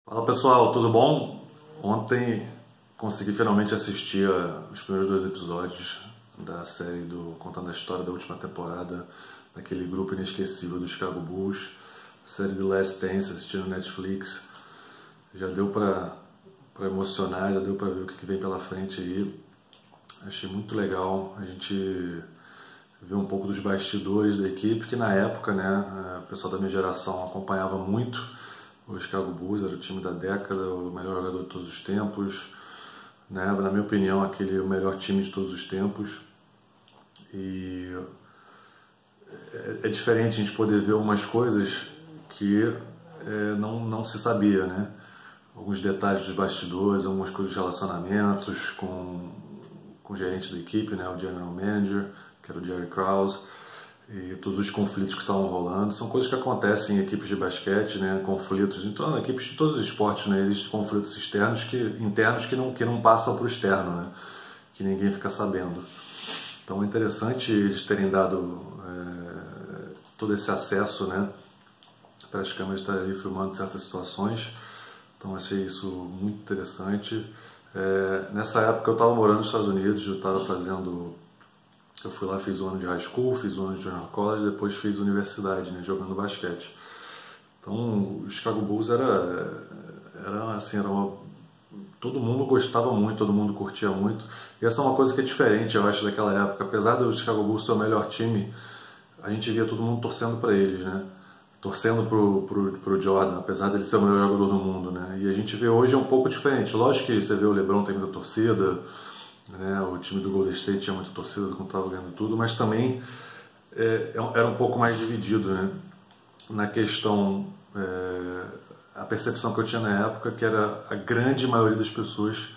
Fala pessoal, tudo bom? Ontem consegui finalmente assistir os primeiros 2 episódios da série contando a história da última temporada daquele grupo inesquecível do Chicago Bulls, a série The Last Dance, assistindo no Netflix. Já deu pra emocionar, já deu pra ver o que vem pela frente aí. Achei muito legal a gente ver um pouco dos bastidores da equipe, que na época, né, o pessoal da minha geração acompanhava muito o Chicago Bulls, era o time da década, o melhor jogador de todos os tempos, né? Na minha opinião, o melhor time de todos os tempos. E é diferente a gente poder ver algumas coisas que não se sabia, né? Alguns detalhes dos bastidores, algumas coisas de relacionamentos com o gerente da equipe, né? O general manager, que era o Jerry Krause, e todos os conflitos que estavam rolando. São coisas que acontecem em equipes de basquete, né? Conflitos, então, em equipes de todos os esportes, né? Existem conflitos internos que não passam para o externo, né? Que ninguém fica sabendo. Então é interessante eles terem dado todo esse acesso, né? Para as câmeras estarem ali filmando certas situações. Então achei isso muito interessante. Nessa época eu estava morando nos Estados Unidos, eu fui lá, fiz um ano de high school, fiz um ano de junior college, depois fiz universidade, né, jogando basquete. Então, o Chicago Bulls todo mundo gostava muito, todo mundo curtia muito. E essa é uma coisa que é diferente, eu acho, daquela época. Apesar do Chicago Bulls ser o melhor time, a gente via todo mundo torcendo para eles, né? Torcendo pro Jordan, apesar dele ser o melhor jogador do mundo, né? E a gente vê hoje é um pouco diferente. Lógico que você vê o LeBron tem muita torcida, né? O time do Golden State tinha muita torcida quando estava ganhando tudo, mas também era um pouco mais dividido, né? Na questão, a percepção que eu tinha na época que era a grande maioria das pessoas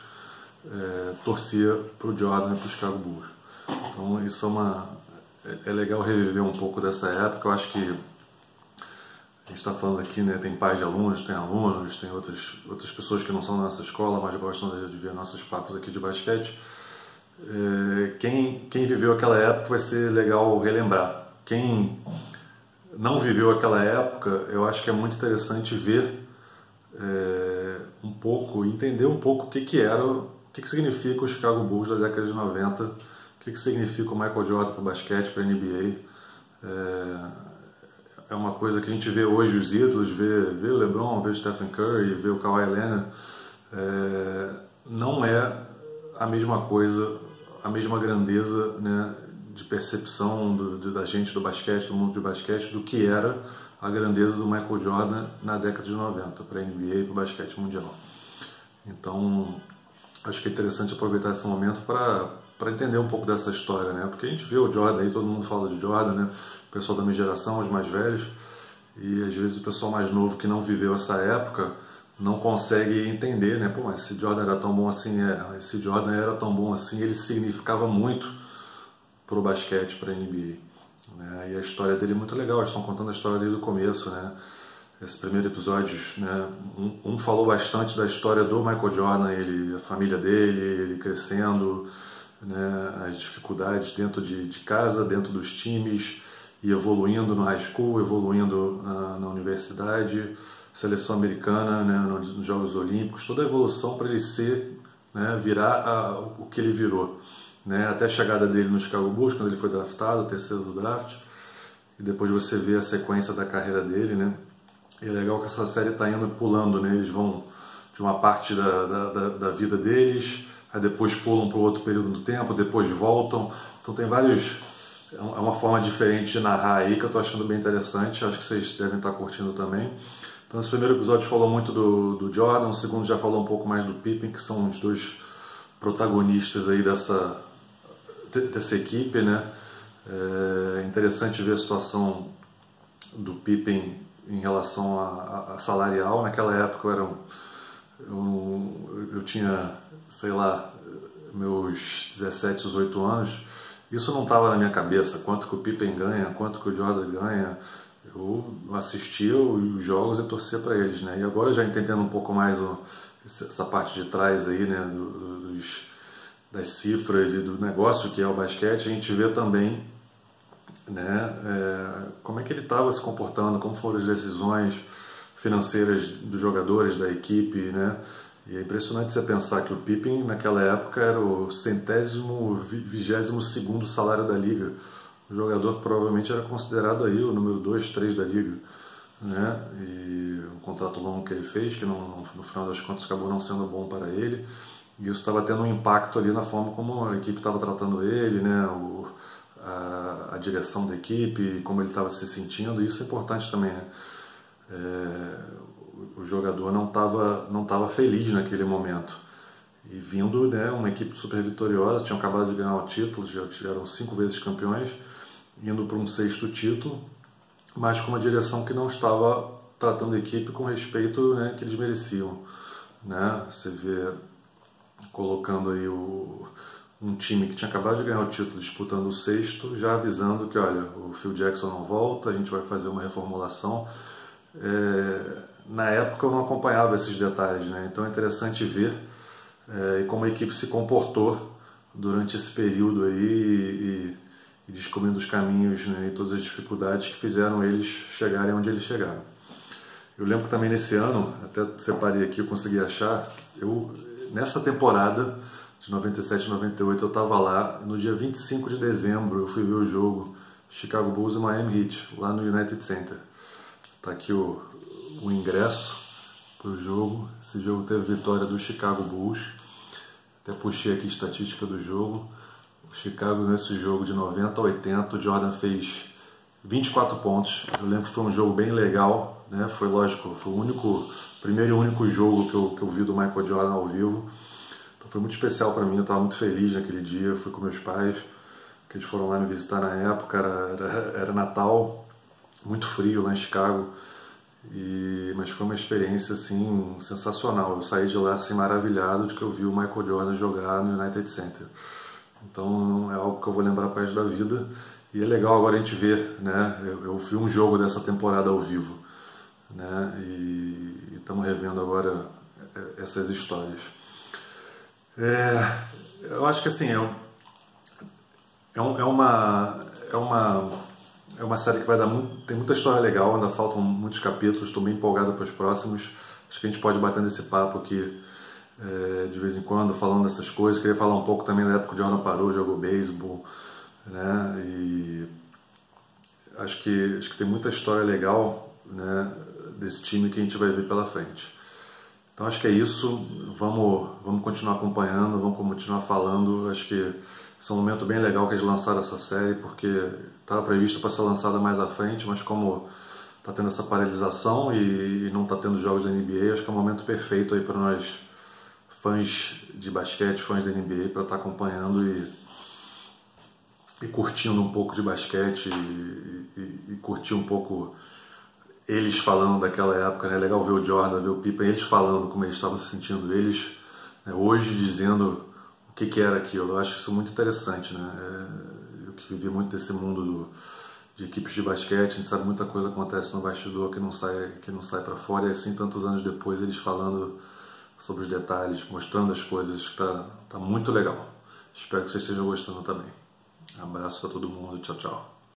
torcia para o Jordan e para o Chicago Bulls. Então isso é legal reviver um pouco dessa época. Eu acho que a gente está falando aqui, né, tem pais de alunos, tem outras pessoas que não são da nossa escola, mas gostam de ver nossos papos aqui de basquete. Quem viveu aquela época vai ser legal relembrar. Quem não viveu aquela época, eu acho que é muito interessante ver um pouco, entender um pouco o que significa o Chicago Bulls da década de 90, o que significa o Michael Jordan para o basquete, para a NBA. É uma coisa que a gente vê hoje, os ídolos, vê o LeBron, vê o Stephen Curry, vê o Kawhi Leonard, não é a mesma coisa, a mesma grandeza, né, de percepção da gente do basquete, do mundo de basquete, do que era a grandeza do Michael Jordan na década de 90, para a NBA e para o basquete mundial. Então, acho que é interessante aproveitar esse momento para entender um pouco dessa história, né? Porque a gente vê o Jordan aí, todo mundo fala de Jordan, né? O pessoal da minha geração, os mais velhos, e às vezes o pessoal mais novo que não viveu essa época não consegue entender, né? Pô, mas esse Jordan era tão bom assim, esse Jordan era tão bom assim, ele significava muito para o basquete, para a NBA, né? E a história dele é muito legal, eles estão contando a história desde o começo, né? Esse primeiro episódio, né? Um falou bastante da história do Michael Jordan, a família dele, ele crescendo, né? As dificuldades dentro de casa, dentro dos times, e evoluindo no high school, evoluindo na universidade, seleção americana, né, nos Jogos Olímpicos, toda a evolução para ele virar o que ele virou, né, até a chegada dele no Chicago Bulls, quando ele foi draftado, o terceiro do draft, e depois você vê a sequência da carreira dele, né, e é legal que essa série está indo pulando, né, eles vão de uma parte da vida deles, aí depois pulam para o outro período do tempo, depois voltam, então tem vários... É uma forma diferente de narrar aí que eu estou achando bem interessante, acho que vocês devem estar curtindo também. Então esse primeiro episódio falou muito do Jordan, o segundo já falou um pouco mais do Pippen, que são os dois protagonistas aí dessa equipe, né? É interessante ver a situação do Pippen em relação a salarial. Naquela época eu tinha, sei lá, meus 17, 18 anos. Isso não estava na minha cabeça, quanto que o Pippen ganha, quanto que o Jordan ganha. Eu assistia os jogos e torcia para eles, né? E agora já entendendo um pouco mais essa parte de trás aí, né, das cifras e do negócio que é o basquete, a gente vê também, né, como é que ele estava se comportando, como foram as decisões, financeiras dos jogadores, da equipe, né? E é impressionante você pensar que o Pippen naquela época era o 122º salário da liga. O jogador que provavelmente era considerado aí o número 2, 3 da liga, né? E um contrato longo que ele fez, que no final das contas acabou não sendo bom para ele. E isso estava tendo um impacto ali na forma como a equipe estava tratando ele, né? A direção da equipe, como ele estava se sentindo. E isso é importante também, né? O jogador não estava feliz naquele momento. E vindo, né, uma equipe super vitoriosa, tinham acabado de ganhar o título, já tiveram 5 vezes campeões, indo para um 6º título, mas com uma direção que não estava tratando a equipe com o respeito, né, que eles mereciam, né? Você vê colocando aí um time que tinha acabado de ganhar o título disputando o 6º, já avisando que, olha, o Phil Jackson não volta, a gente vai fazer uma reformulação. Na época eu não acompanhava esses detalhes, né? Então é interessante ver como a equipe se comportou durante esse período aí e descobrindo os caminhos, né, e todas as dificuldades que fizeram eles chegarem onde eles chegaram. Eu lembro que também nesse ano, até separei aqui, eu consegui achar, nessa temporada de 97 e 98 eu estava lá, no dia 25 de dezembro eu fui ver o jogo Chicago Bulls e Miami Heat, lá no United Center. Está aqui o ingresso para o jogo. Esse jogo teve vitória do Chicago Bulls. Até puxei aqui a estatística do jogo. O Chicago, nesse jogo de 90 a 80, o Jordan fez 24 pontos. Eu lembro que foi um jogo bem legal, né? Foi lógico, foi o primeiro e único jogo que eu vi do Michael Jordan ao vivo. Então foi muito especial para mim, eu estava muito feliz naquele dia. Eu fui com meus pais, que eles foram lá me visitar na época, era Natal, muito frio lá em Chicago. Mas foi uma experiência assim sensacional. Eu saí de lá assim maravilhado de que eu vi o Michael Jordan jogar no United Center. Então é algo que eu vou lembrar para o resto da vida. E é legal agora a gente ver, né? Eu vi um jogo dessa temporada ao vivo, né? E estamos revendo agora essas histórias. Eu acho que assim é uma série que vai dar tem muita história legal, ainda faltam muitos capítulos, estou bem empolgado para os próximos. Acho que a gente pode bater nesse papo aqui de vez em quando, falando dessas coisas. Queria falar um pouco também da época que o Jordan parou, jogou beisebol, né? E acho que tem muita história legal, né, desse time que a gente vai ver pela frente. Então acho que é isso, vamos continuar acompanhando, vamos continuar falando. Acho que esse é um momento bem legal que eles lançaram essa série, porque estava previsto para ser lançada mais à frente, mas como está tendo essa paralisação e não está tendo jogos da NBA, acho que é o momento perfeito aí para nós, fãs de basquete, fãs da NBA, para estar acompanhando e curtindo um pouco de basquete e curtir um pouco eles falando daquela época, né? É legal ver o Jordan, ver o Pippen, eles falando como eles estavam se sentindo, eles, né, hoje dizendo o que era aquilo. Eu acho isso muito interessante, né? Eu que vivi muito desse mundo de equipes de basquete, a gente sabe muita coisa acontece no bastidor que não sai para fora, e assim tantos anos depois eles falando sobre os detalhes, mostrando as coisas, que tá muito legal. Espero que vocês estejam gostando também. Abraço para todo mundo, tchau, tchau.